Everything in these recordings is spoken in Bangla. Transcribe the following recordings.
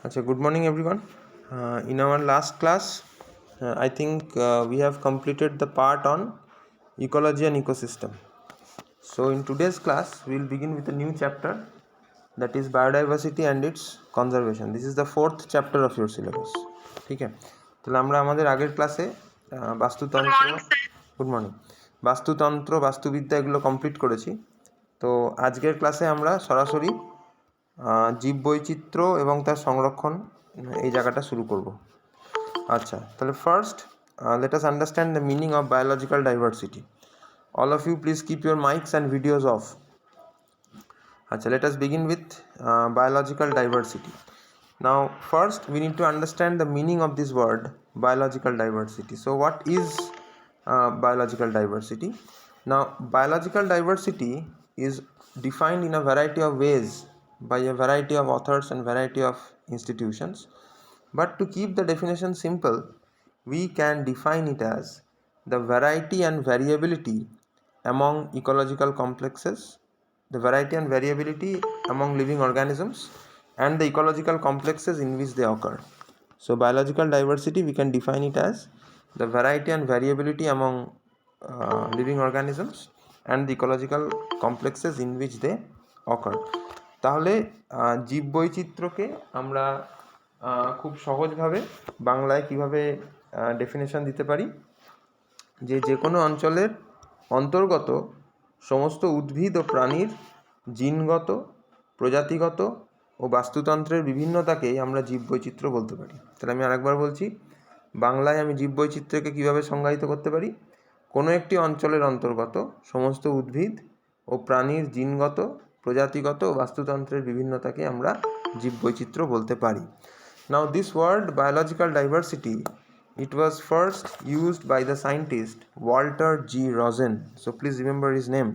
Good morning, everyone. In our last class, I think we have completed the part on ecology and ecosystem. So, in today's class, we will begin with a new chapter, that is biodiversity and its conservation. This is the fourth chapter of your syllabus. ঠিক আছে, তাহলে আমরা আমাদের আগের ক্লাসে বাস্তুতন্ত্র গুড মর্নিং বাস্তুতন্ত্র বাস্তুবিদ্যা এগুলো কমপ্লিট করেছি। তো আজকের ক্লাসে আমরা সরাসরি জীববৈচিত্র্য এবং তার সংরক্ষণ এই জায়গাটা শুরু করব। আচ্ছা, তাহলে first let us understand the meaning of biological diversity. All of you please keep your mics and videos off. Acha, let us begin with biological diversity. Now first we need to understand the meaning of this word biological diversity. So what is biological diversity? Now biological diversity is defined in a variety of ways by a variety of authors and variety of institutions, but to keep the definition simple, we can define it as the variety and variability among ecological complexes, the variety and variability among living organisms, and the ecological complexes in which they occur. So biological diversity, we can define it as the variety and variability among living organisms and the ecological complexes in which they occur. তাহলে জীববৈচিত্র্যকে আমরা খুব সহজভাবে বাংলায় কিভাবে ডেফিনেশন দিতে পারি, যে কোনো অঞ্চলের অন্তর্গত সমস্ত উদ্ভিদ ও প্রাণীর জিনগত, প্রজাতিগত ও বাস্তুতন্ত্রের বিভিন্নতাকেই আমরা জীববৈচিত্র্য বলতে পারি। তাহলে আমি আরেকবার বলছি, বাংলায় আমি জীববৈচিত্র্যকে কীভাবে সংজ্ঞায়িত করতে পারি? কোনো একটি অঞ্চলের অন্তর্গত সমস্ত উদ্ভিদ ও প্রাণীর জিনগত, প্রজাতিগত ও বাস্তুতন্ত্রের বিভিন্নতাকে আমরা জীববৈচিত্র্য বলতে পারি। Now this word biological diversity, it was first used by the scientist Walter G. Rosen. So please remember his name.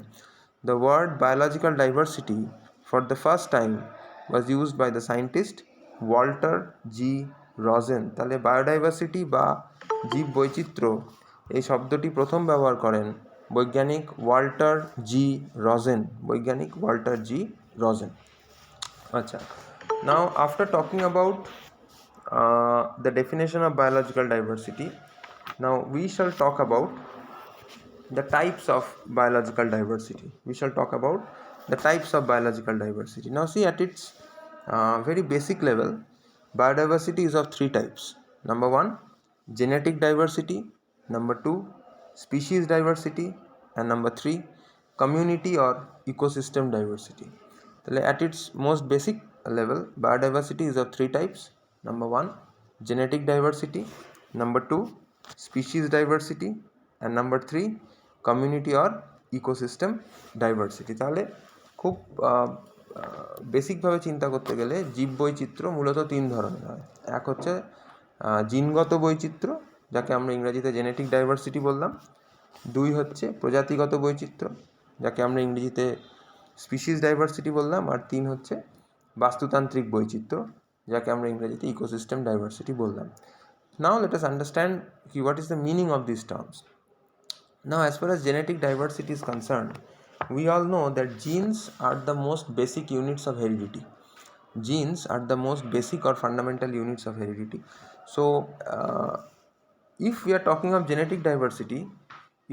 The word biological diversity for the first time was used by the scientist Walter G. Rosen. তাহলে বায়োডাইভার্সিটি বা জীববৈচিত্র্য এই শব্দটি প্রথম ব্যবহার করেন বৈজ্ঞানিক ওয়াল্টার জি রজেন। বৈজ্ঞানিক ওয়াল্টার জি রজেন। আচ্ছা, now after talking about the definition of biological diversity, now we shall talk about the types of biological diversity. We shall talk about the types of biological diversity. Now see, at its very basic level, biodiversity is of three types. Number one, genetic diversity. Number two, species diversity. And number three, community or ecosystem diversity. At its most basic level, biodiversity is of three types. Number one, genetic diversity. Number two, species diversity. And number three, community or ecosystem diversity. তাহলে খুব বেসিকভাবে চিন্তা করতে গেলে জীববৈচিত্র্য মূলত তিন ধরনের হয়। এক হচ্ছে জিনগত বৈচিত্র্য, যাকে আমরা ইংরেজিতে জেনেটিক ডাইভার্সিটি বললাম। দুই হচ্ছে প্রজাতিগত বৈচিত্র্য, যাকে আমরা ইংরেজিতে স্পিসিস ডাইভার্সিটি বললাম। আর তিন হচ্ছে বাস্তুতান্ত্রিক বৈচিত্র্য, যাকে আমরা ইংরেজিতে ইকোসিস্টেম ডাইভার্সিটি বললাম। Now let us understand what is the meaning of this terms. Now, as far as genetic diversity is concerned, we all know that genes are the most basic units of heredity. Genes are the most basic or fundamental units of heredity. So, if we are talking of genetic diversity,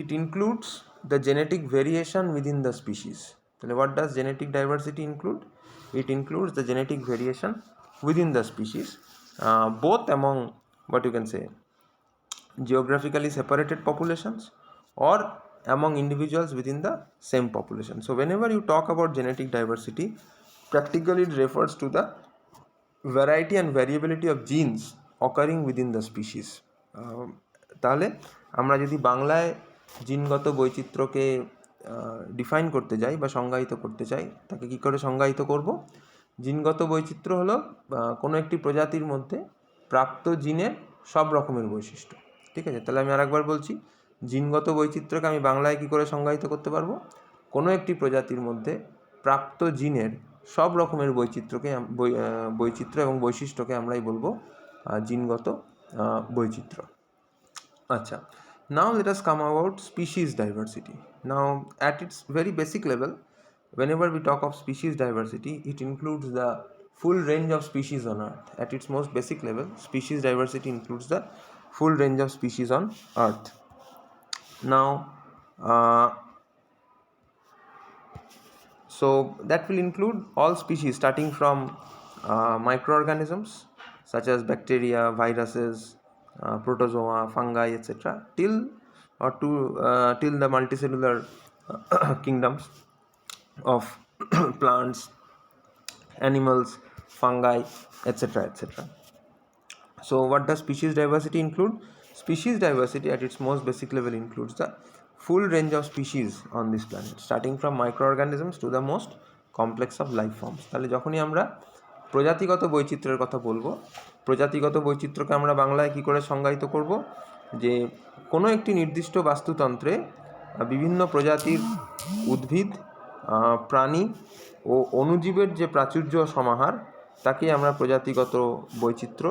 it includes the genetic variation within the species. So, what does genetic diversity include? It includes the genetic variation within the species, both among what you can say geographically separated populations or among individuals within the same population. So whenever you talk about genetic diversity, practically it refers to the variety and variability of genes occurring within the species. তাহলে আমরা যদি বাংলায় জিনগত বৈচিত্র্যকে ডিফাইন করতে যাই বা সংজ্ঞায়িত করতে চাই, তাকে কী করে সংজ্ঞায়িত করব? জিনগত বৈচিত্র্য হলো কোনো একটি প্রজাতির মধ্যে প্রাপ্ত জিনের সব রকমের বৈশিষ্ট্য। ঠিক আছে, তাহলে আমি আরেকবার বলছি, জিনগত বৈচিত্র্যকে আমি বাংলায় কী করে সংজ্ঞায়িত করতে পারবো? কোনো একটি প্রজাতির মধ্যে প্রাপ্ত জিনের সব রকমের বৈচিত্র্য এবং বৈশিষ্ট্যকে আমরাই বলবো জিনগত বৈচিত্র্য। আচ্ছা, now let us come about species diversity. Now at its very basic level, whenever we talk of species diversity, it includes the full range of species on Earth. At its most basic level, species diversity includes the full range of species on Earth. Now, so that will include all species starting from microorganisms such as bacteria, viruses, protozoa, fungi, etc. till the multicellular kingdoms of plants, animals, fungi, etc. etc. So what does species diversity include? Species diversity at its most basic level includes the full range of species on this planet, starting from microorganisms to the most complex of life forms. তাহলে যখনই আমরা প্রজাতিগত বৈচিত্র্যের কথা বলবো, প্রজাতিগত বৈচিত্র্যকে আমরা বাংলায় কী করে সংজ্ঞায়িত করব? যে কোনো একটি নির্দিষ্ট বাস্তুতন্ত্রে বিভিন্ন প্রজাতির উদ্ভিদ, প্রাণী ও অণুজীবের যে প্রাচুর্য সমাহার তাকেই আমরা প্রজাতিগত বৈচিত্র্য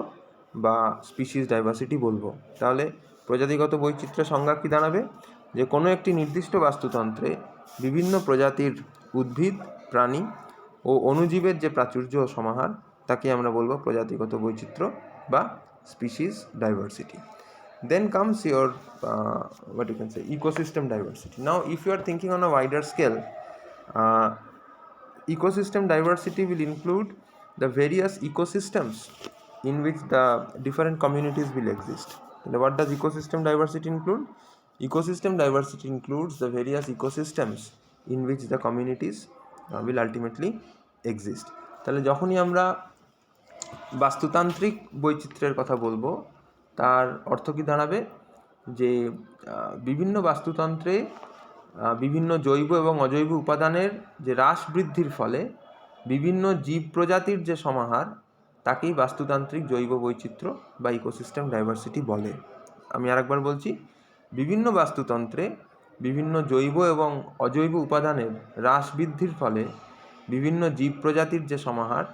বা স্পিসিস ডাইভার্সিটি বলবো। তাহলে প্রজাতিগত বৈচিত্র্যের সংজ্ঞা কী দাঁড়াবে? যে কোনো একটি নির্দিষ্ট বাস্তুতন্ত্রে বিভিন্ন প্রজাতির উদ্ভিদ, প্রাণী ও অণুজীবের যে প্রাচুর্য সমাহার তাকে আমরা বলবো প্রজাতিগত বৈচিত্র্য বা species diversity. Then comes your ecosystem diversity. Now if you are thinking on a wider scale, ecosystem diversity will include the various ecosystems in which the different communities will exist. And what does ecosystem diversity include? Ecosystem diversity includes the various ecosystems in which the communities will ultimately exist. তাহলে যখনই আমরা বাস্তুতান্ত্রিক বৈচিত্র্যের কথা বলবো তার অর্থ কী দাঁড়াবে? যে বিভিন্ন বাস্তুতন্ত্রে বিভিন্ন জৈব এবং অজৈব উপাদানের যে হ্রাস বৃদ্ধির ফলে বিভিন্ন জীব প্রজাতির যে সমাহার তাকেই বাস্তুতান্ত্রিক জৈব বৈচিত্র্য বা ইকোসিস্টেম ডাইভার্সিটি বলে। আমি আরেকবার বলছি, বিভিন্ন বাস্তুতন্ত্রে বিভিন্ন জৈব এবং অজৈব উপাদানের হ্রাস বৃদ্ধির ফলে বিভিন্ন জীব প্রজাতির যে সমাহার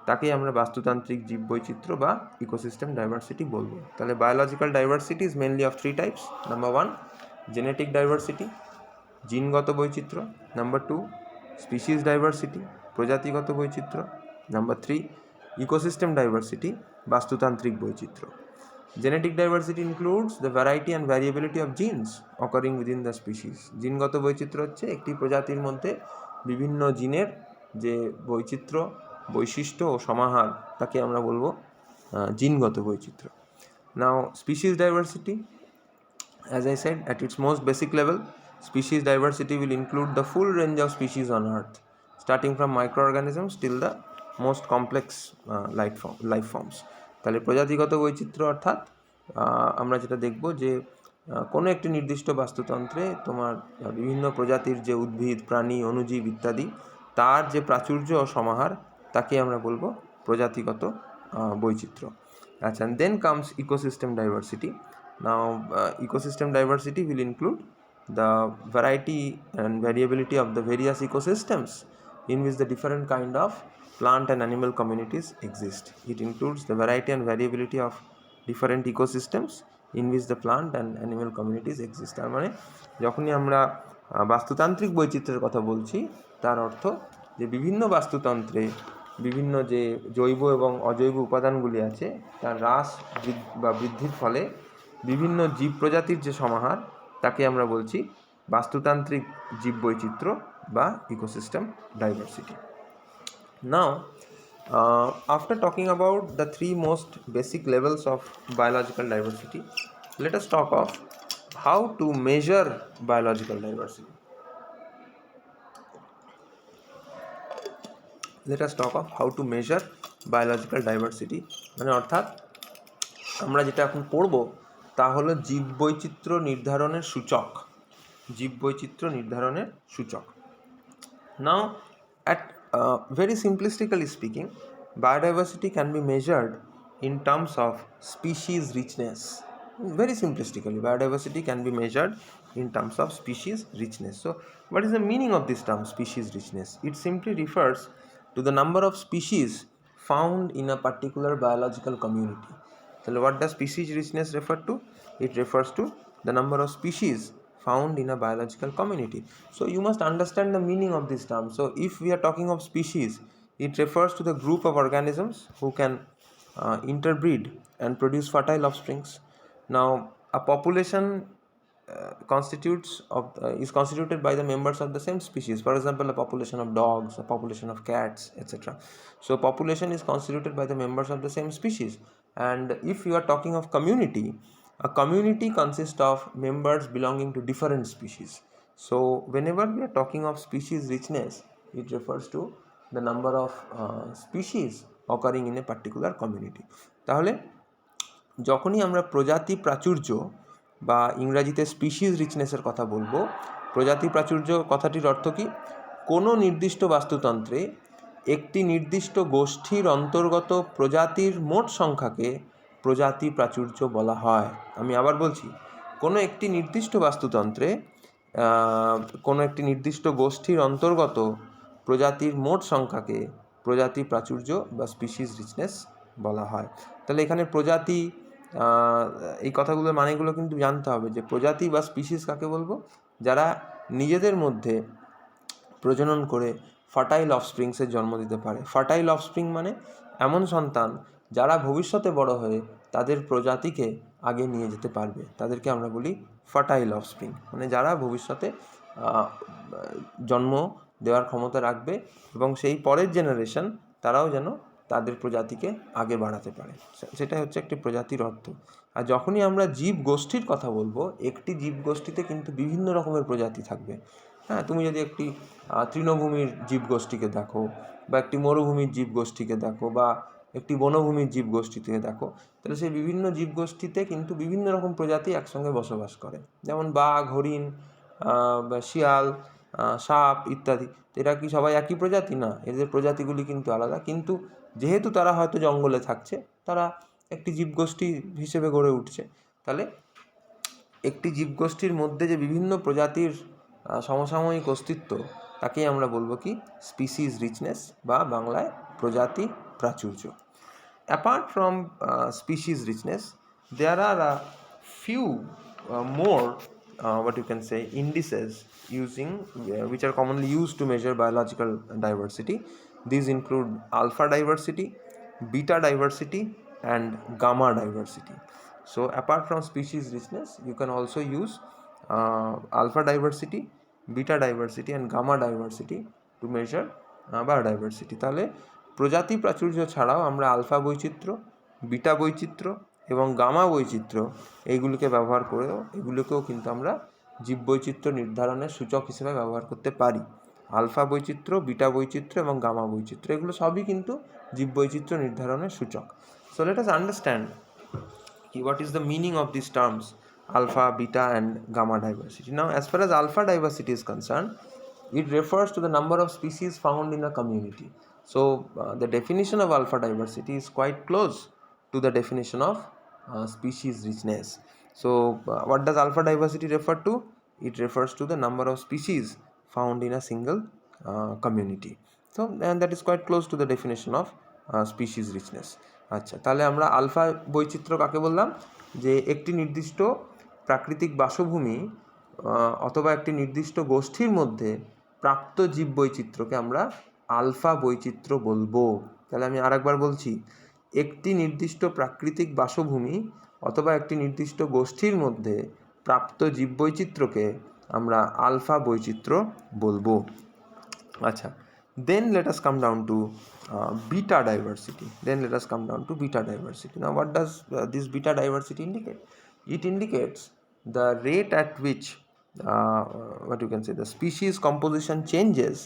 তাকেই আমরা বাস্তুতান্ত্রিক জীব বৈচিত্র্য বা ইকোসিস্টেম ডাইভার্সিটি বলবো। তাহলে biological diversity is mainly of 3 types. Number 1 genetic diversity, জিনগত বৈচিত্র্য। নাম্বার 2 স্পিসিস ডাইভার্সিটি, প্রজাতিগত বৈচিত্র্য। নাম্বার 3 ইকোসিস্টেম ডাইভার্সিটি, বাস্তুতান্ত্রিক বৈচিত্র্য। Genetic diversity includes the variety and variability of genes occurring within the species. জিনগত বৈচিত্র্য হচ্ছে একটি প্রজাতির মধ্যে বিভিন্ন জিনের যে বৈচিত্র্য, বৈশিষ্ট্য ও সমাহার তাকে আমরা বলবো জিনগত বৈচিত্র্য। Now species diversity, as I said, at its most basic level, species diversity will include the full range of species on Earth, starting from microorganisms till the most complex life forms. তাহলে প্রজাতিগত বৈচিত্র্য অর্থাৎ আমরা যেটা দেখব যে কোনো একটি নির্দিষ্ট বাস্তুতন্ত্রে তোমার বিভিন্ন প্রজাতির যে উদ্ভিদ, প্রাণী, অণুজীব ইত্যাদি তার যে প্রাচুর্য ও সমাহার তাকে আমরা বলবো প্রজাতিগত বৈচিত্র্য। আচ্ছা, and then comes ecosystem diversity. Now ecosystem diversity will include the variety and variability of the various ecosystems in which the different kind of plant and animal communities exist. It includes the variety and variability of different ecosystems in which the plant and animal communities exist. তার মানে যখনই আমরা বাস্তুতান্ত্রিক বৈচিত্র্যের কথা বলছি তার অর্থ যে বিভিন্ন বাস্তুতন্ত্রে বিভিন্ন যে জৈব এবং অজৈব উপাদানগুলি আছে তার হ্রাস বা বৃদ্ধির ফলে বিভিন্ন জীব প্রজাতির যে সমাহার তাকে আমরা বলছি বাস্তুতান্ত্রিক জীব বৈচিত্র্য বা ecosystem diversity. Now after talking about the 3 most basic levels of biological diversity, let us talk of how to measure biological diversity. Let us talk of how to measure biological diversity. মানে অর্থাৎ আমরা যেটা এখন পড়ব তা হলো জীববৈচিত্র্য নির্ধারণের সূচক। জীববৈচিত্র্য নির্ধারণের সূচক। Now, at very simplistically speaking, biodiversity can be measured in terms of species richness. Very simplistically, biodiversity can be measured in terms of species richness. So, what is the meaning of this term, species richness? It simply refers to the number of species found in a particular biological community. So, what does species richness refer to? It refers to the number of species found in a biological community. So, you must understand the meaning of this term. So, if we are talking of species, It refers to the group of organisms who can interbreed and produce fertile offsprings. Now, a population is constituted by the members of the same species. For example, a population of dogs, a population of cats, etc. So population is constituted by the members of the same species. And if you are talking of community, a community consists of members belonging to different species. So whenever we are talking of species richness, it refers to the number of species occurring in a particular community. তাহলে যখনই আমরা প্রজাতি প্রাচুর্য বা ইংরাজিতে স্পিসিস রিচনেসের কথা বলবো, প্রজাতি প্রাচুর্য কথাটির অর্থ কি? কোনো নির্দিষ্ট বাস্তুতন্ত্রে একটি নির্দিষ্ট গোষ্ঠীর অন্তর্গত প্রজাতির মোট সংখ্যাকে প্রজাতি প্রাচুর্য বলা হয়। আমি আবার বলছি, কোনো একটি নির্দিষ্ট বাস্তুতন্ত্রে কোনো একটি নির্দিষ্ট গোষ্ঠীর অন্তর্গত প্রজাতির মোট সংখ্যাকে প্রজাতি প্রাচুর্য বা স্পিসিস রিচনেস বলা হয়। তাহলে এখানে প্রজাতি, এই কথাগুলোর মানেগুলো কিন্তু জানতে হবে যে প্রজাতি বা স্পিসিস কাকে বলবো? যারা নিজেদের মধ্যে প্রজনন করে ফার্টাইল অফস্প্রিংসের জন্ম দিতে পারে। ফার্টাইল অফস্প্রিং মানে এমন সন্তান যারা ভবিষ্যতে বড় হয়ে তাদের প্রজাতিকে আগে নিয়ে যেতে পারবে, তাদেরকে আমরা বলি ফার্টাইল অফস্প্রিং। মানে যারা ভবিষ্যতে জন্ম দেওয়ার ক্ষমতা রাখবে এবং সেই পরের জেনারেশন তারাও যেন তাদের প্রজাতিকে আগে বাড়াতে পারে, সেটাই হচ্ছে একটি প্রজাতির অর্থ। আর যখনই আমরা জীব গোষ্ঠীর কথা বলবো, একটি জীব গোষ্ঠীতে কিন্তু বিভিন্ন রকমের প্রজাতি থাকবে। হ্যাঁ, তুমি যদি একটি তৃণভূমির জীবগোষ্ঠীকে দেখো, বা একটি মরুভূমির জীবগোষ্ঠীকে দেখো, বা একটি বনভূমির জীবগোষ্ঠীকে দেখো, তাহলে সেই বিভিন্ন জীবগোষ্ঠীতে কিন্তু বিভিন্ন রকম প্রজাতি একসঙ্গে বসবাস করে। যেমন বাঘ, হরিণ, শিয়াল, সাপ ইত্যাদি। এরা কি সবাই একই প্রজাতি? না, এদের প্রজাতিগুলি কিন্তু আলাদা। কিন্তু যেহেতু তারা হয়তো জঙ্গলে থাকছে, তারা একটি জীবগোষ্ঠী হিসেবে গড়ে উঠছে। তাহলে একটি জীবগোষ্ঠীর মধ্যে যে বিভিন্ন প্রজাতির সমসাময়িক অস্তিত্ব, তাকেই আমরা বলবো কি? স্পিসিস রিচনেস, বা বাংলায় প্রজাতি প্রাচুর্য। Apart from species richness, there are a few more what you can say indices which are commonly used to measure biological diversity. These include alpha diversity, beta diversity, and gamma diversity. So apart from species richness, you can also use alpha diversity, beta diversity, and gamma diversity to measure biodiversity. তাহলে প্রজাতি প্রাচুর্য ছাড়াও আমরা আলফা বৈচিত্র্য, বিটা বৈচিত্র্য এবং গামা বৈচিত্র্য এইগুলিকে ব্যবহার করেও এগুলোকেও কিন্তু আমরা জীববৈচিত্র্য নির্ধারণের সূচক হিসেবে ব্যবহার করতে পারি। আলফা বৈচিত্র্য, বিটা বৈচিত্র্য এবং গামা বৈচিত্র্য এগুলো সবই কিন্তু জীববৈচিত্র্য নির্ধারণের সূচক। So late us understand what is the meaning of these terms alpha, beta, and gamma diversity. Now, as far as alpha diversity is concerned, it refers to the number of species found in a community. So the definition of alpha diversity is quite close to the definition of species richness. So what does alpha diversity refer to? It refers to the number of species found in a single community. So and that is quite close to the definition of species richness. আচ্ছা, তাহলে আমরা আলফা বৈচিত্র্য কাকে বললাম? যে একটি নির্দিষ্ট প্রাকৃতিক বাসভূমি অথবা একটি নির্দিষ্ট গোষ্ঠীর মধ্যে প্রাপ্ত জীব বৈচিত্র্যকে আমরা আলফা বৈচিত্র্য বলবো। তাহলে আমি আরেকবার বলছি, একটি নির্দিষ্ট প্রাকৃতিক বাসভূমি অথবা একটি নির্দিষ্ট গোষ্ঠীর মধ্যে প্রাপ্ত জীব বৈচিত্র্যকে আমরা আলফা বৈচিত্র্য বলবো। আচ্ছা, then let us come down to beta diversity. Now what does this beta diversity indicate? It indicates the rate at which what you can say the species composition changes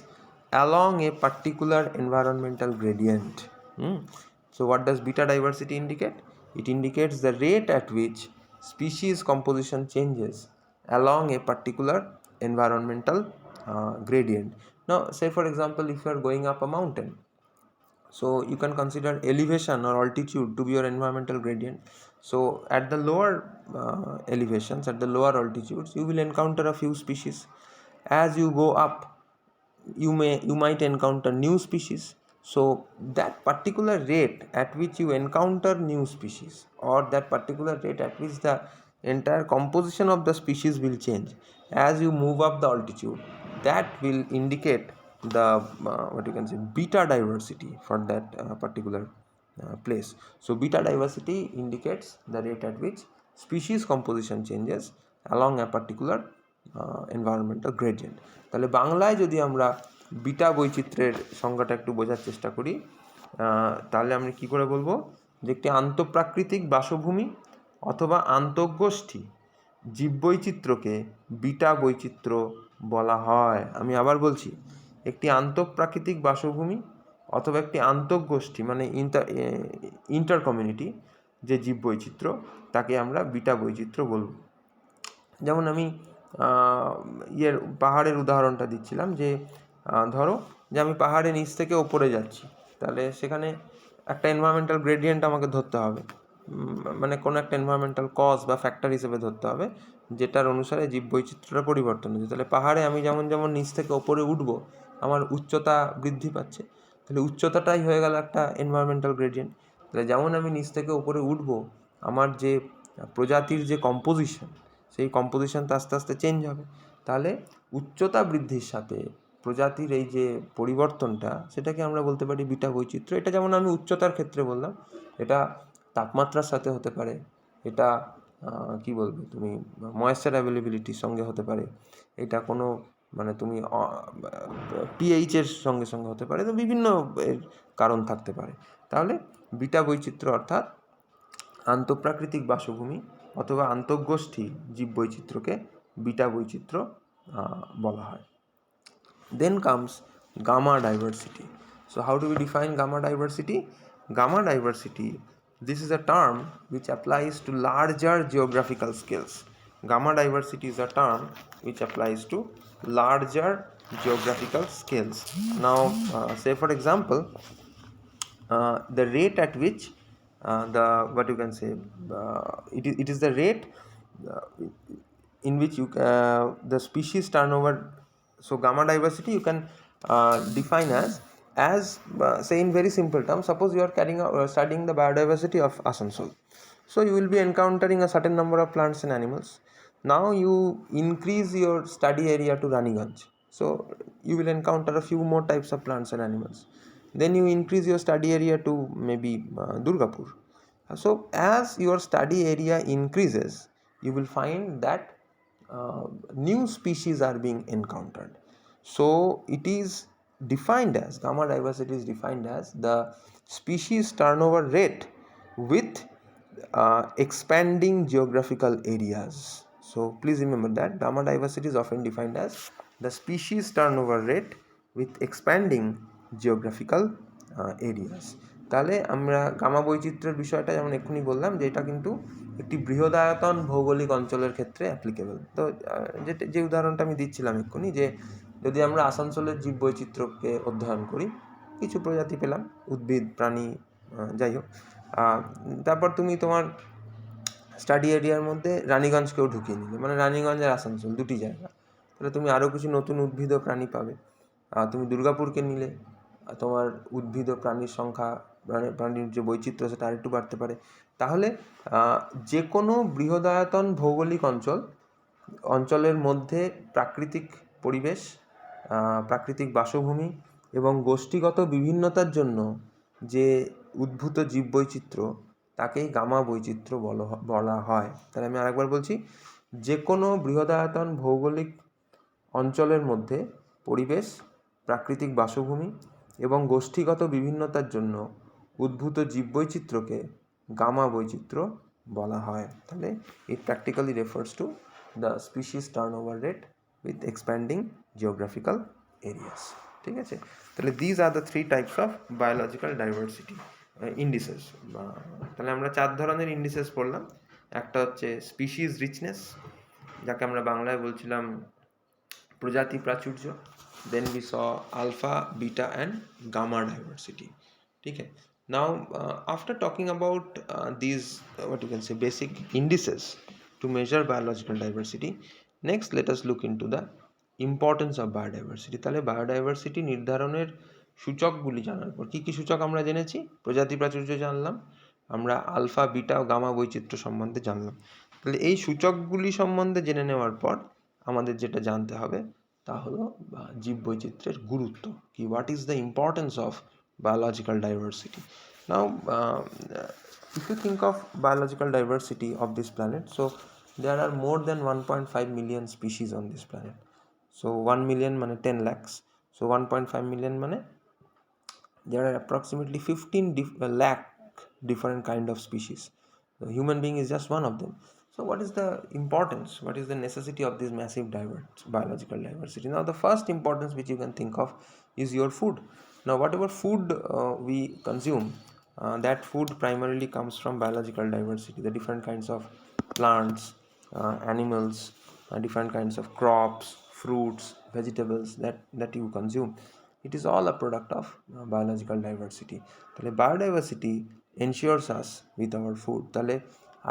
along a particular environmental gradient. So what does beta diversity indicate? It indicates the rate at which species composition changes along a particular environmental gradient. Now say for example, if you are going up a mountain, so you can consider elevation or altitude to be your environmental gradient. So at the lower elevations, at the lower altitudes, you will encounter a few species. As you go up, you might encounter new species. So that particular rate at which you encounter new species, or that particular rate at which the entire composition of the species will change as you move up the altitude, that will indicate the what you can say beta diversity for that particular place. So beta diversity indicates the rate at which species composition changes along a particular environmental gradient. তাহলে বাংলায় যদি আমরা বিটা বৈচিত্র্যের সংজ্ঞাটা একটু বোঝার চেষ্টা করি, তাহলে আমরা কি করে বলবো যে একটি আন্তঃপ্রাকৃতিক বাসভূমি অথবা আন্তঃগোষ্ঠী জীববৈচিত্র্যকে বিটা বৈচিত্র্য বলা হয়। আমি আবার বলছি, একটি আন্তঃপ্রাকৃতিক বাসভূমি অথবা একটি আন্তঃগোষ্ঠী মানে ইন্টার কমিউনিটি যে জীববৈচিত্র্য তাকে আমরা বিটা বৈচিত্র্য বলব। যেমন আমি পাহাড়ের উদাহরণটা দিচ্ছিলাম যে ধরো যে আমি পাহাড়ের নিচ থেকে ওপরে যাচ্ছি, তাহলে সেখানে একটা এনভায়রনমেন্টাল গ্রেডিয়েন্ট আমাকে ধরতে হবে, মানে কোনো একটা এনভায়রনমেন্টাল কজ বা ফ্যাক্টর হিসেবে ধরতে হবে যেটার অনুসারে জীববৈচিত্র্যটা পরিবর্তন হচ্ছে। তাহলে পাহাড়ে আমি যেমন যেমন নিচ থেকে ওপরে উঠবো আমার উচ্চতা বৃদ্ধি পাচ্ছে, তাহলে উচ্চতাটাই হয়ে গেল একটা এনভায়রনমেন্টাল গ্রেডিয়েন্ট। তাহলে যেমন আমি নিচ থেকে ওপরে উঠবো আমার যে প্রজাতির যে কম্পোজিশন সেই কম্পোজিশনটা আস্তে আস্তে চেঞ্জ হবে। তাহলে উচ্চতা বৃদ্ধির সাথে প্রজাতির এই যে পরিবর্তনটা সেটাকে আমরা বলতে পারি বিটা বৈচিত্র্য। এটা যেমন আমি উচ্চতার ক্ষেত্রে বললাম, এটা তাপমাত্রার সাথে হতে পারে, এটা কি বলবে তুমি ময়েশ্চার অ্যাভেলেবিলিটির সঙ্গে হতে পারে, এটা কোনো মানে তুমি পিএইচের সঙ্গে সঙ্গে হতে পারে, তো বিভিন্ন এর কারণ থাকতে পারে। তাহলে বিটা বৈচিত্র্য অর্থাৎ আন্তঃপ্রাকৃতিক বাসভূমি অথবা আন্তঃগোষ্ঠী জীববৈচিত্র্যকে বিটা বৈচিত্র্য বলা হয়। Then comes gamma diversity. So how do we define gamma diversity? Gamma diversity, this is a term which applies to larger geographical scales. Gamma diversity is a term which applies to larger geographical scales. Now, say for example, the rate at which the what you can say it is the rate in which the species turnover. So gamma diversity you can define as say in very simple terms, suppose you are studying the biodiversity of Asansol. So you will be encountering a certain number of plants and animals. Now you increase your study area to Raniganj, so you will encounter a few more types of plants and animals. Then you increase your study area to maybe Durgapur. So as your study area increases, you will find that new species are being encountered. So it is defined as, gamma diversity is defined as the species turnover rate with expanding geographical areas. So please remember that gamma diversity is often defined as the species turnover rate with expanding geographical areas. তাহলে আমরা গামা বৈচিত্র্যের বিষয়টা যেমন এক্ষুনি বললাম যে এটা কিন্তু একটি বৃহদায়তন ভৌগোলিক অঞ্চলের ক্ষেত্রে অ্যাপ্লিকেবল। তো যে উদাহরণটা আমি দিচ্ছিলাম এক্ষুনি, যে যদি আমরা আসানসোলের জীববৈচিত্র্যকে অধ্যয়ন করি, কিছু প্রজাতি পেলাম, উদ্ভিদ প্রাণী যাই হোক, তারপর তুমি তোমার স্টাডি এরিয়ার মধ্যে রানীগঞ্জকেও ঢুকিয়ে নিলে, মানে রানীগঞ্জ আর আসানসোল দুটি জায়গা, তাহলে তুমি আরও কিছু নতুন উদ্ভিদ ও প্রাণী পাবে। তুমি দুর্গাপুরকে নিলে তোমার উদ্ভিদ ও প্রাণীর সংখ্যা, প্রাণীর যে বৈচিত্র্য সেটা আরেকটু বাড়তে পারে। তাহলে যে কোনো বৃহদায়তন ভৌগোলিক অঞ্চলের মধ্যে প্রাকৃতিক পরিবেশ, প্রাকৃতিক বাসভূমি এবং গোষ্ঠীগত বিভিন্নতার জন্য যে উদ্ভূত জীববৈচিত্র্য তাকেই গামা বৈচিত্র্য বলা হয়। তাহলে আমি আরেকবার বলছি, যে কোনো বৃহদায়তন ভৌগোলিক অঞ্চলের মধ্যে পরিবেশ, প্রাকৃতিক বাসভূমি এবং গোষ্ঠীগত বিভিন্নতার জন্য উদ্ভূত জীববৈচিত্র্যকে গামা বৈচিত্র্য বলা হয়। তাহলে it practically refers to the species turnover rate with expanding geographical areas. ঠিক আছে, তাহলে these are the 3 types of biological diversity indices. তাহলে আমরা 4 ধরনের ইন্ডিসেস পড়লাম। একটা হচ্ছে স্পিসিস রিচনেস, যাকে আমরা বাংলায় বলছিলাম প্রজাতি প্রাচুর্য। Then we saw alpha, beta and gamma diversity. Okay. Now after talking about these what you can say basic indices to measure biological diversity, next let us look into the importance of biodiversity. তাহলে বায়োডাইভার্সিটি নির্ধারণের সূচকগুলি জানার পর, কী সূচক আমরা জেনেছি? প্রজাতি প্রাচুর্য জানলাম, আমরা আলফা, বিটা ও গামা বৈচিত্র্য সম্বন্ধে জানলাম। তাহলে এই সূচকগুলি সম্বন্ধে জেনে নেওয়ার পর আমাদের যেটা জানতে হবে তা হলো জীববৈচিত্র্যের গুরুত্ব কি, what is the importance of biological diversity. Now if you think of biological diversity of this planet, so there are more than 1.5 million species on this planet. So 1 million মানে 10 lakhs, so 1.5 million মানে there are approximately 15 lakh different kind of species. The human being is just one of them. So what is the importance, what is the necessity of this massive biological diversity? Now the first importance which you can think of is your food. Now whatever food we consume, that food primarily comes from biological diversity, the different kinds of plants, animals, different kinds of crops, fruits, vegetables that you consume. It is all a product of biological diversity. তাহলে biodiversity ensures us with our food. তাহলে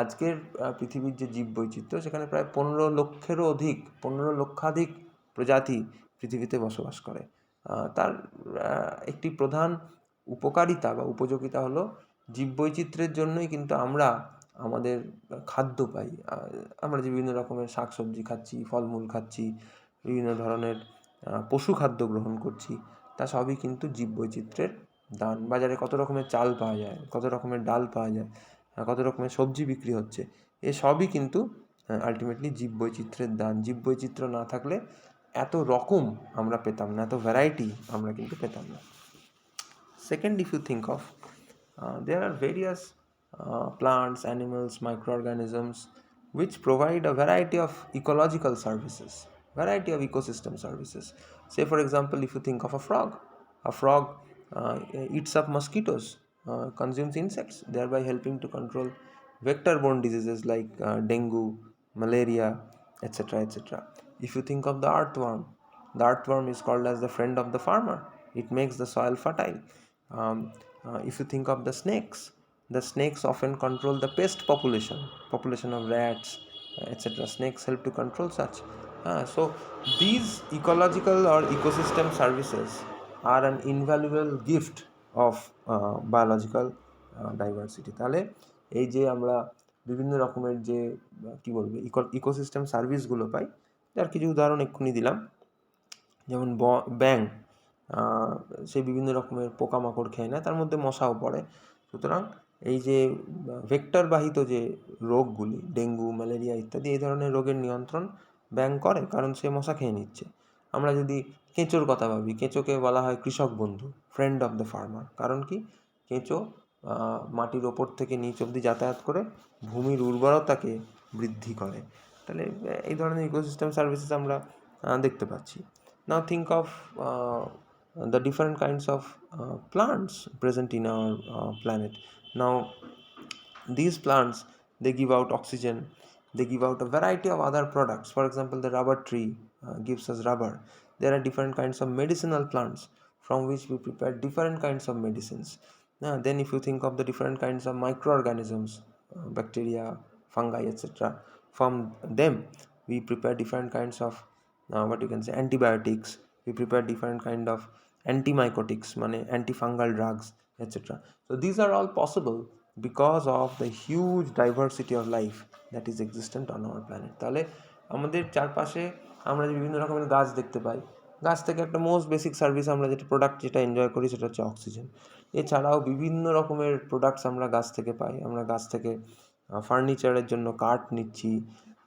আজকের পৃথিবীর যে জীববৈচিত্র্য, সেখানে প্রায় 15 লক্ষাধিক প্রজাতি পৃথিবীতে বসবাস করে। তার একটি প্রধান উপকারিতা বা উপযোগিতা হলো জীববৈচিত্র্যের জন্যই কিন্তু আমরা আমাদের খাদ্য পাই। আমরা যে বিভিন্ন রকমের শাকসবজি খাচ্ছি, ফলমূল খাচ্ছি, বিভিন্ন ধরনের পশু খাদ্য গ্রহণ করছি, তা সবই কিন্তু জীববৈচিত্র্যের দান। বাজারে কত রকমের চাল পাওয়া যায়, কত রকমের ডাল পাওয়া যায়, কত রকমের সবজি বিক্রি হচ্ছে, এসবই কিন্তু আলটিমেটলি জীববৈচিত্র্যের দান। জীববৈচিত্র্য না থাকলে এত রকম আমরা পেতাম না, এত ভ্যারাইটি আমরা কিন্তু পেতাম না। Second, if you think of, there are various plants, animals, microorganisms which provide a variety of ecological services, variety of ecosystem services. Say for example, if you think of a frog eats up mosquitoes, consumes insects, thereby helping to control vector-borne diseases like dengue, malaria, etc., etc. If you think of the earthworm is called as the friend of the farmer. It makes the soil fertile. If you think of the snakes often control the pest population of rats, etc. Snakes help to control such. So these ecological or ecosystem services are an invaluable gift of biological diversity. তাহলে এই যে আমরা বিভিন্ন রকমের যে কি বলবো ইকোসিস্টেম সার্ভিসগুলো পাই, যার কিছু উদাহরণ এক্ষুনি দিলাম, যেমন ব্যাঙ, সে বিভিন্ন রকমের পোকামাকড় খেয়ে নেয়, তার মধ্যে মশাও পড়ে। সুতরাং এই যে ভেক্টরবাহিত যে রোগগুলি, ডেঙ্গু, ম্যালেরিয়া ইত্যাদি, এই ধরনের রোগের নিয়ন্ত্রণ ব্যাঙ করে, কারণ সে মশা খেয়ে নিচ্ছে। আমরা যদি কেঁচোর কথা ভাবি, কেঁচোকে বলা হয় কৃষক বন্ধু, ফ্রেন্ড অফ দ্য ফার্মার। কারণ কি, কেঁচো মাটির ওপর থেকে নিচ অবধি যাতায়াত করে ভূমির উর্বরতাকে বৃদ্ধি করে। তাহলে এই ধরনের ইকোসিস্টেম সার্ভিসেস আমরা দেখতে পাচ্ছি। Now think of the different kinds of plants present in our planet. Now these plants, they give out oxygen, they give out a variety of other products. For example, the rubber tree gives us rubber. There are different kinds of medicinal plants from which we prepare different kinds of medicines. Then if you think of the different kinds of microorganisms, bacteria, fungi, etc., from them we prepare different kinds of what you can say antibiotics, we prepare different kind of antimycotics, মানে antifungal drugs, etc. So these are all possible because of the huge diversity of life that is existent on our planet. তাহলে আমাদের চারপাশে আমরা যে বিভিন্ন রকমের গাছ দেখতে পাই, গাছ থেকে একটা মোস্ট বেসিক সার্ভিস আমরা প্রোডাক্ট যেটা এনজয় করি সেটা হচ্ছে অক্সিজেন। এছাড়াও বিভিন্ন রকমের প্রোডাক্টস আমরা গাছ থেকে পাই। আমরা গাছ থেকে ফার্নিচারের জন্য কাঠ নিচ্ছি,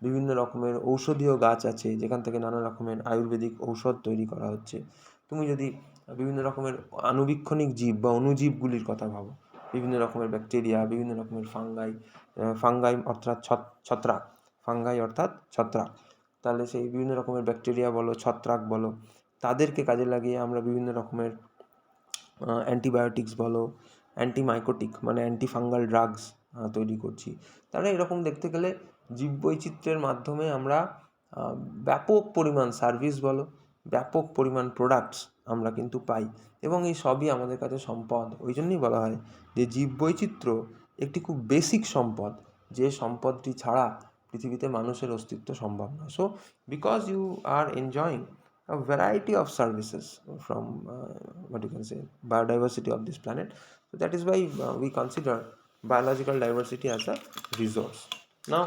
বিভিন্ন রকমের ঔষধীয় গাছ আছে যেখান থেকে নানা রকমের আয়ুর্বেদিক ঔষধ তৈরি করা হচ্ছে। তুমি যদি বিভিন্ন রকমের আণুবীক্ষণিক জীব বা অণুজীবগুলির কথা ভাবো, বিভিন্ন রকমের ব্যাকটেরিয়া, বিভিন্ন রকমের ফাঙ্গাই অর্থাৎ ছত্রাক, তাহলে সেই বিভিন্ন রকমের ব্যাকটেরিয়া বলো, ছত্রাক বলো, তাদেরকে কাজে লাগিয়ে আমরা বিভিন্ন রকমের অ্যান্টিবায়োটিক্স বলো, অ্যান্টিমাইকোটিক মানে অ্যান্টিফাঙ্গাল ড্রাগস তৈরি করছি। তাহলে এরকম দেখতে গেলে জীববৈচিত্র্যের মাধ্যমে আমরা ব্যাপক পরিমাণ সার্ভিস বলো, ব্যাপক পরিমাণ প্রোডাক্টস আমরা কিন্তু পাই, এবং এই সবই আমাদের কাছে সম্পদ। ওই জন্যই বলা হয় যে জীববৈচিত্র্য একটি খুব বেসিক সম্পদ, যে সম্পদটি ছাড়া পৃথিবীতে মানুষের অস্তিত্ব সম্ভব না। So because you are enjoying a variety of services from what you can say biodiversity of this planet, so that is why we consider biological diversity as a resource. Now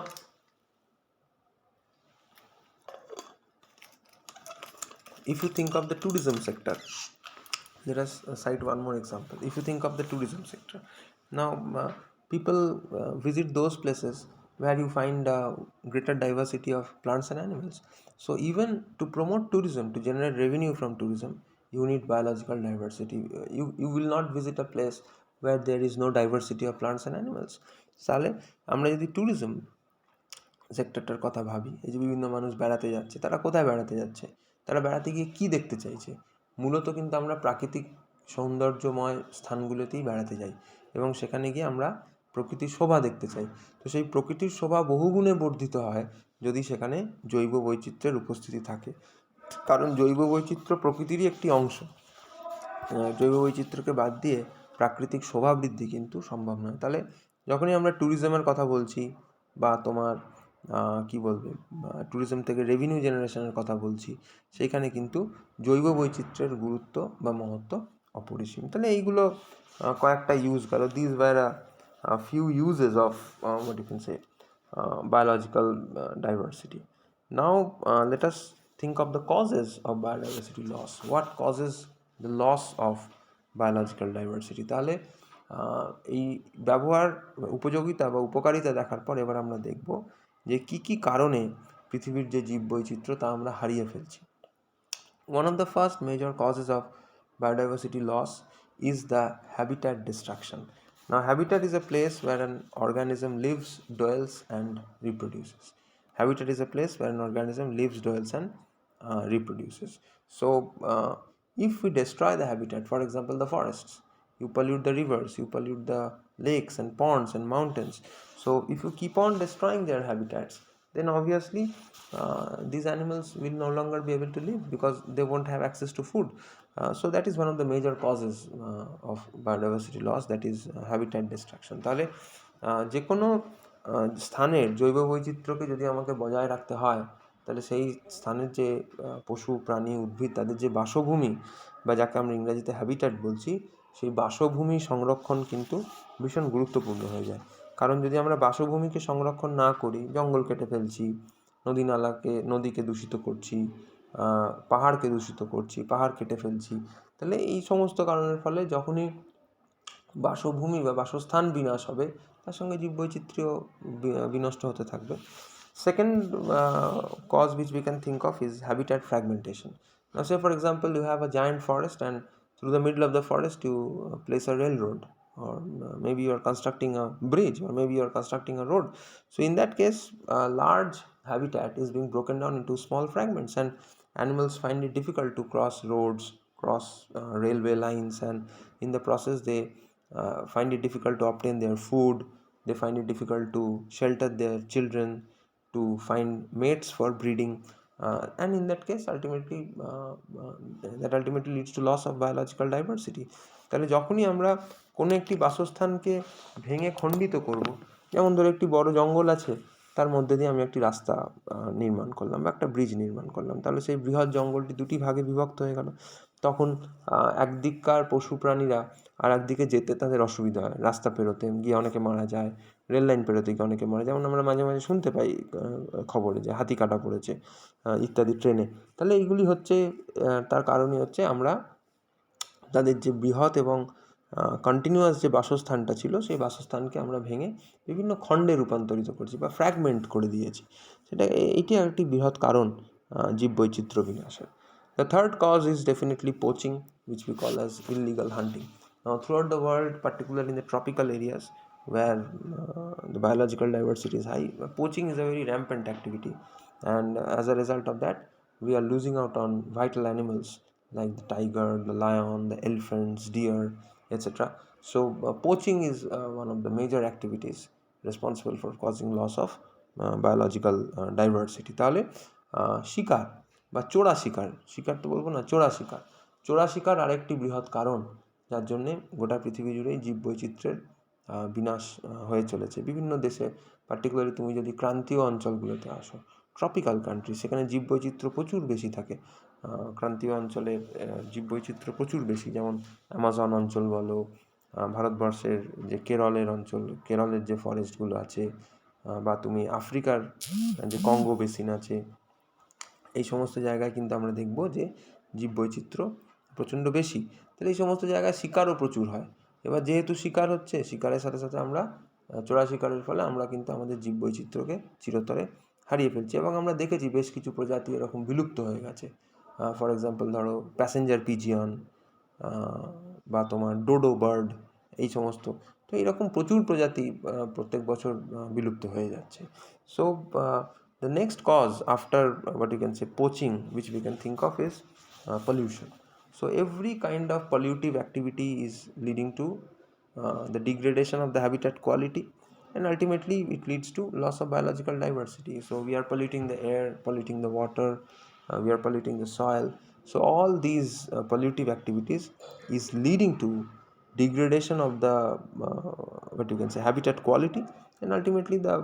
if you think of the tourism sector, let us cite one more example. If you think of the tourism sector, now people visit those places where you find greater diversity of plants and animals. So even to promote tourism, to generate revenue from tourism, you need biological diversity. You will not visit a place where there is no diversity of plants and animals. তাহলে আমরা যদি ট্যুরিজম সেক্টরটার কথা ভাবি, এই যে বিভিন্ন মানুষ বেড়াতে যাচ্ছে, তারা কোথায় বেড়াতে যাচ্ছে, তারা বেড়াতে গিয়ে কী দেখতে চাইছে? মূলত কিন্তু আমরা প্রাকৃতিক সৌন্দর্যময় স্থানগুলোতেই বেড়াতে যাই এবং সেখানে গিয়ে আমরা প্রকৃতির শোভা দেখতে চাই। তো সেই প্রকৃতির শোভা বহুগুণে বর্ধিত হয় যদি সেখানে জৈব বৈচিত্র্যের উপস্থিতি থাকে, কারণ জৈব বৈচিত্র্য প্রকৃতিরই একটি অংশ। জৈব বৈচিত্র্যকে বাদ দিয়ে প্রাকৃতিক শোভা বৃদ্ধি কিন্তু সম্ভব নয়। তাহলে যখনই আমরা ট্যুরিজমের কথা বলছি বা তোমার কি বলবে, ট্যুরিজম থেকে রেভিনিউ জেনারেশনের কথা বলছি, সেইখানে কিন্তু জৈব বৈচিত্র্যের গুরুত্ব বা মহত্ব অপরিসীম। তাহলে এইগুলো কয়েকটা ইউজ গেল। This were few uses of what you can say biological diversity. Now let us think of the causes of biodiversity loss. What causes the loss of biological diversity? তাহলে এই ব্যবহার, উপযোগিতা বা উপকারিতা দেখার পর এবার আমরা দেখব যে কী কী কারণে পৃথিবীর যে জীববৈচিত্র্য তা আমরা হারিয়ে ফেলছি। One of the first major causes of biodiversity loss is the habitat destruction. Now, habitat is a place where an organism lives, dwells, and reproduces. Habitat is a place where an organism lives, dwells, and reproduces. So, if we destroy the habitat, for example, the forests, you pollute the rivers, you pollute the lakes and ponds and mountains. So, if you keep on destroying their habitats, then obviously these animals will no longer be able to live because they won't have access to food. So that is one of the major causes of biodiversity loss, that is habitat destruction. তাহলে যে কোনো স্থানের জৈব বৈচিত্র্যকে যদি আমাকে বজায় রাখতে হয়, তাহলে সেই স্থানের যে পশু প্রাণী উদ্ভিদ তাদের যে বাসভূমি বা যাকে আমরা ইংরেজিতে হ্যাবিট্যাট বলছি, সেই বাসভূমি সংরক্ষণ কিন্তু ভীষণ গুরুত্বপূর্ণ হয়ে যায়। কারণ যদি আমরা বাসভূমিকে সংরক্ষণ না করি, জঙ্গল কেটে ফেলছি, নদীকে দূষিত করছি, পাহাড়কে দূষিত করছি, পাহাড় কেটে ফেলছি, তাহলে এই সমস্ত কারণের ফলে যখনই বাসভূমি বা বাসস্থান বিনাশ হবে, তার সঙ্গে জীববৈচিত্র্য বিনষ্ট হতে থাকবে। Second cause which we can think of is habitat fragmentation. Now say for example you have a giant forest and through the middle of the forest you place a railroad, or maybe you are constructing a bridge, or maybe you are constructing a road. So in that case a large habitat is being broken down into small fragments and animals find it difficult to cross roads, cross railway lines, and in the process they find it difficult to obtain their food, they find it difficult to shelter their children, to find mates for breeding, and in that case ultimately that ultimately leads to loss of biological diversity. তাহলে যখনই আমরা কোনো একটি বাসস্থানকে ভেঙে খণ্ডিত করব, যেমন ধরো একটি বড় জঙ্গল আছে, তার মধ্যে দিয়ে আমি একটি রাস্তা নির্মাণ করলাম বা একটা ব্রিজ নির্মাণ করলাম, তাহলে সেই বৃহৎ জঙ্গলটি দুটি ভাগে বিভক্ত হয়ে গেল। তখন একদিককার পশু প্রাণীরা আর একদিকে যেতে তাদের অসুবিধা হয়, রাস্তা পেরোতে গিয়ে অনেকে মারা যায়, রেল লাইন পেরোতে গিয়ে অনেকে মারা যায়, যেমন আমরা মাঝে মাঝে শুনতে পাই খবরে যে হাতি কাটা পড়েছে ইত্যাদি ট্রেনে। তাহলে এইগুলি হচ্ছে তার কারণই হচ্ছে আমরা তাদের যে বৃহৎ এবং কন্টিনিউয়াস যে বাসস্থানটা ছিল, সেই বাসস্থানকে আমরা ভেঙে বিভিন্ন খণ্ডে রূপান্তরিত করছি বা ফ্র্যাগমেন্ট করে দিয়েছি। এইটি একটি বৃহৎ কারণ জীববৈচিত্র্য বিনাশের। The third cause is definitely poaching, which we call as illegal hunting. Now, throughout the world, particularly in the tropical areas where the biological diversity is high, poaching is a very rampant activity, and as a result of that, we are losing out on vital animals like the tiger, the lion, the elephants, deer, etc. So, poaching is one of the major activities responsible for causing loss of biological diversity. তাহলে শিকার বা চোরা শিকার তো বলবো না, চোরা শিকার আরেকটি বৃহৎ কারণ, যার জন্যে গোটা পৃথিবী জুড়েই জীববৈচিত্র্যের বিনাশ হয়ে চলেছে। বিভিন্ন দেশে, পার্টিকুলারলি তুমি যদি ক্রান্তীয় অঞ্চলগুলোতে আসো, ট্রপিক্যাল কান্ট্রি, সেখানে জীববৈচিত্র্য প্রচুর বেশি থাকে। ক্রান্তীয় অঞ্চলে জীববৈচিত্র্য প্রচুর বেশি, যেমন অ্যামাজন অঞ্চল বলো, ভারতবর্ষের যে কেরলের যে ফরেস্টগুলো আছে, বা তুমি আফ্রিকার যে কঙ্গো বেসিন আছে, এই সমস্ত জায়গায় কিন্তু আমরা দেখব যে জীববৈচিত্র্য প্রচণ্ড বেশি। তাহলে এই সমস্ত জায়গায় শিকারও প্রচুর হয়। এবার যেহেতু শিকার হচ্ছে, শিকারের সাথে সাথে আমরা চোরা শিকারের ফলে আমরা কিন্তু আমাদের জীববৈচিত্র্যকে চিরতরে হারিয়ে ফেলছি। এবং আমরা দেখেছি বেশ কিছু প্রজাতি এরকম বিলুপ্ত হয়ে গেছে। ফর এক্সাম্পল ধরো প্যাসেঞ্জার পিজিয়ন বা তোমার ডোডো বার্ড, এই সমস্ত। তো এইরকম প্রচুর প্রজাতি প্রত্যেক বছর বিলুপ্ত হয়ে যাচ্ছে। So the next cause after what you can say poaching, which we can think of, is pollution. So every kind of pollutive activity is leading to the degradation of the habitat quality, and ultimately it leads to loss of biological diversity. So we are polluting the air, polluting the water, we are polluting the soil. So all these pollutive activities is leading to degradation of the what you can say habitat quality, and ultimately the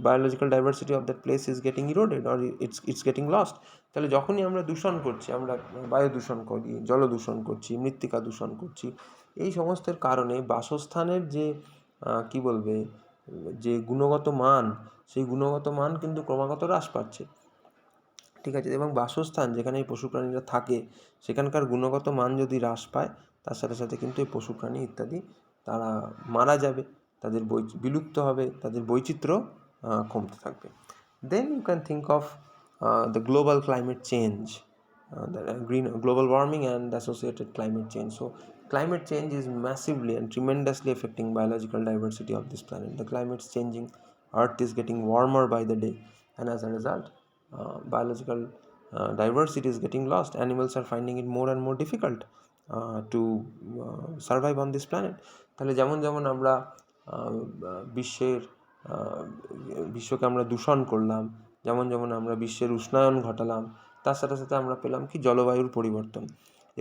biological diversity of that place is getting eroded, or it's getting lost. তাহলে যখনই আমরা দূষণ করছি, আমরা বায়ু দূষণ করি, জল দূষণ করছি, মৃত্তিকা দূষণ করছি, এই সমস্তের কারণে বাসস্থানের যে কি বলবে যে গুণগত মান, সেই গুণগত মান কিন্তু ক্রমাগত হ্রাস পাচ্ছে। ঠিক আছে, এবং বাসস্থান যেখানে এই পশু প্রাণীরা থাকে সেখানকার গুণগত মান যদি হ্রাস পায়, তার সাথে সাথে কিন্তু এই পশু প্রাণী ইত্যাদি তারা মারা যাবে, তাদের বিলুপ্ত হবে, তাদের বৈচিত্র্য কমতে থাকবে। Then you can think of the global climate change, global warming and associated climate change. So climate change is massively and tremendously affecting biological diversity of this planet. The climate's changing, earth is getting warmer by the day, and as a result biological diversity is getting lost. Animals are finding it more and more difficult to survive on this planet. তাহলে যেমন যেমন আমরা বিশ্বকে আমরা দূষণ করলাম, যেমন যেমন আমরা বিশ্বের উষ্ণায়ন ঘটালাম, তার সাথে সাথে আমরা পেলাম কি জলবায়ুর পরিবর্তন।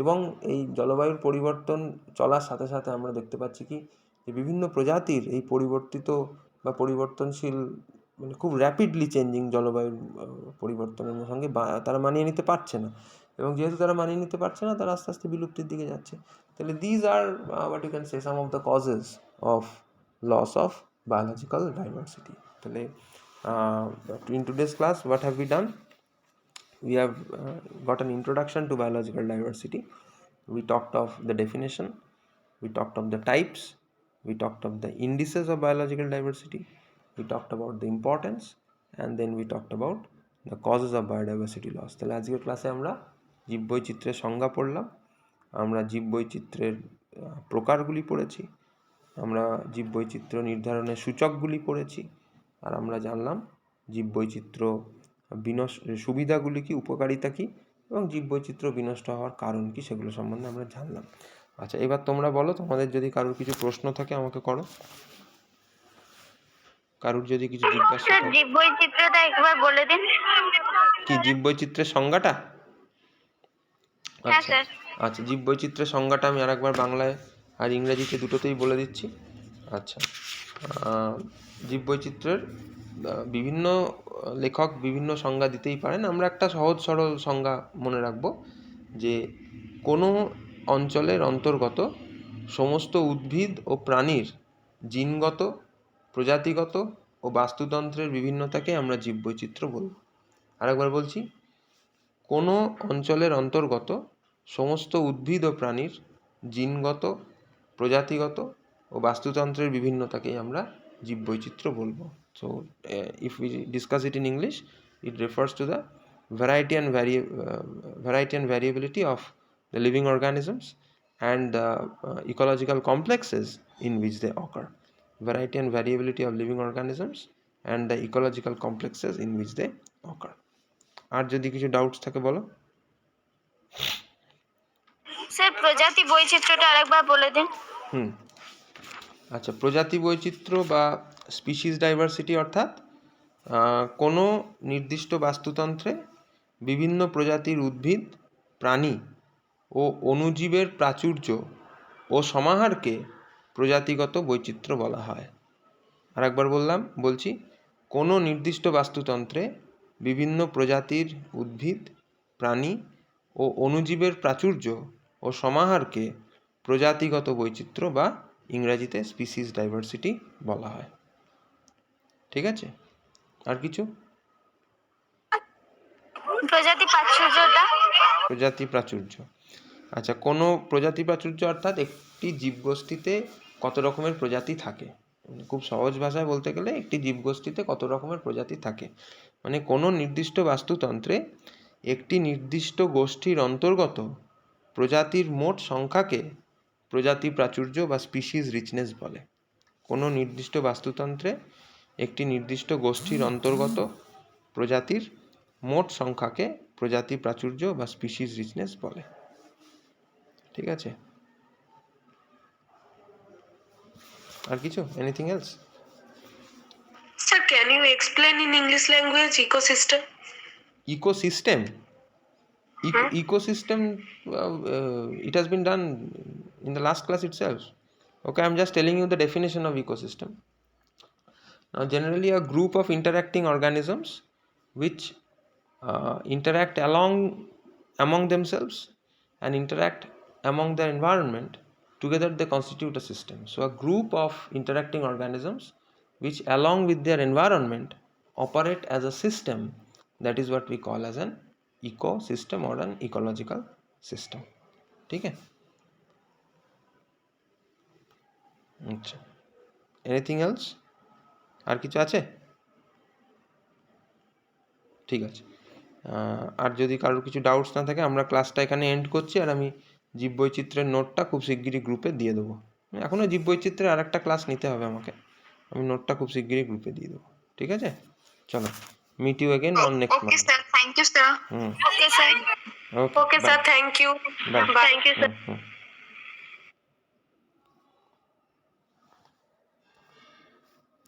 এবং এই জলবায়ুর পরিবর্তন চলার সাথে সাথে আমরা দেখতে পাচ্ছি কি যে বিভিন্ন প্রজাতির এই পরিবর্তিত বা পরিবর্তনশীল মানে খুব র্যাপিডলি চেঞ্জিং জলবায়ুর পরিবর্তনের সঙ্গে তারা মানিয়ে নিতে পারছে না, এবং যেহেতু তারা মানিয়ে নিতে পারছে না, তারা আস্তে আস্তে বিলুপ্তির দিকে যাচ্ছে। তাহলে these are what you can say some of the causes of loss of biological diversity. তাহলে in today's class what have we done? We have got an introduction to biological diversity. We talked of the definition, we talked of the types, we talked of the indices of biological diversity, we talked about the importance, and then we talked about the causes of biodiversity loss. তাহলে আজকের ক্লাসে আমরা জীববৈচিত্র্যের সংজ্ঞা পড়লাম, আমরা জীববৈচিত্র্যের প্রকারগুলি পড়েছি, আমরা জীববৈচিত্র্য নির্ধারণের সূচকগুলি পড়েছি, আর আমরা জানলাম জীববৈচিত্র্য সুবিধাগুলি কি, উপকারিতা কি, এবং জীববৈচিত্র্য বিনষ্ট হওয়ার কারণ কি, সেগুলো সম্বন্ধে আমরা জানলাম। আচ্ছা, এবার তোমরা বলো, তোমাদের যদি কারোর কিছু প্রশ্ন থাকে আমাকে করো। কারোর যদি কিছু জিজ্ঞাসা থাকে। জীববৈচিত্র্যটা একবার বলে দিন। কি জীববৈচিত্র্যের সংজ্ঞাটা? আচ্ছা আচ্ছা, জীববৈচিত্র্যের সংজ্ঞাটা আমি আরেকবার বাংলায় আর ইংরেজিতে দুটোতেই বলে দিচ্ছি। আচ্ছা, জীববৈচিত্র্যের বিভিন্ন লেখক বিভিন্ন সংজ্ঞা দিতেই পারেন। আমরা একটা সহজ সরল সংজ্ঞা মনে রাখব যে কোনো অঞ্চলের অন্তর্গত সমস্ত উদ্ভিদ ও প্রাণীর জিনগত, প্রজাতিগত ও বাস্তুতন্ত্রের বিভিন্নতাকে আমরা জীববৈচিত্র্য বলব। আরেকবার বলছি, কোনো অঞ্চলের অন্তর্গত সমস্ত উদ্ভিদ ও প্রাণীর জিনগত, প্রজাতিগত ও বাস্তুতন্ত্রের বিভিন্নতাকেই আমরা জীববৈচিত্র্য বলবো। So if we discuss it in English, it refers to the variety and variability of the living organisms and the ecological complexes in which they occur. Variety and variability of living organisms and the ecological complexes in which they occur. আর যদি কিছু ডাউটস থাকে বলো। স্যার প্রজাতি বৈচিত্র্যটা আরেকবার বলে দিন। আচ্ছা, প্রজাতি বৈচিত্র্য বা স্পিসিস ডাইভার্সিটি অর্থাৎ কোনো নির্দিষ্ট বাস্তুতন্ত্রে বিভিন্ন প্রজাতির উদ্ভিদ, প্রাণী ও অণুজীবের প্রাচুর্য ও সমাহারকে প্রজাতিগত বৈচিত্র্য বলা হয়। আর একবার বলছি, কোনো নির্দিষ্ট বাস্তুতন্ত্রে বিভিন্ন প্রজাতির উদ্ভিদ, প্রাণী ও অণুজীবের প্রাচুর্য ও সমাহারকে প্রজাতিগত বৈচিত্র্য বা ইংরাজিতে স্পিসিস ডাইভার্সিটি বলা হয়। ঠিক আছে, আর কিছু? প্রজাতি প্রাচুর্যটা প্রজাতি প্রাচুর্য। আচ্ছা, কোনো প্রজাতি প্রাচুর্য অর্থাৎ একটি জীবগোষ্ঠীতে কত রকমের প্রজাতি থাকে। মানে খুব সহজ ভাষায় বলতে গেলে একটি জীবগোষ্ঠীতে কত রকমের প্রজাতি থাকে, মানে কোনো নির্দিষ্ট বাস্তুতন্ত্রে একটি নির্দিষ্ট গোষ্ঠীর অন্তর্গত প্রজাতির মোট সংখ্যাকে প্রজাতি প্রাচুর্য বা স্পিসিস রিচনেস বলে। কোনো নির্দিষ্ট বাস্তুতন্ত্রে একটি নির্দিষ্ট গোষ্ঠীর অন্তর্গত প্রজাতির মোট সংখ্যাকে প্রজাতি প্রাচুর্য বা স্পিসিস রিচনেস বলে। ঠিক আছে, আর কিছু anything else? Sir, can you explain in English language ecosystem? Ecosystem. Ecosystem, it has been done in the last class itself. Okay, I'm just telling you the definition of ecosystem. Now, generally a group of interacting organisms which interact among themselves and interact among their environment, together they constitute a system. So a group of interacting organisms which along with their environment operate as a system, that is what we call as an ecosystem or an ecological system. ठीक है? अच्छा, এনিথিং এলস? আর কিছু আছে? ঠিক আছে, আর যদি কারোর কিছু ডাউটস না থাকে আমরা ক্লাসটা এখানে এন্ড করছি, আর আমি জীববৈচিত্র্যের নোটটা খুব শিগগিরই গ্রুপে দিয়ে দেবো। এখনও জীববৈচিত্র্যের আর একটা ক্লাস নিতে হবে আমাকে, আমি নোটটা খুব শিগগিরই গ্রুপে দিয়ে দেবো। ঠিক আছে, চলো, meet you again on next Okay, month. sir. Thank you, sir. Okay sir Okay, sir. Thank you. Bye. Thank you, sir.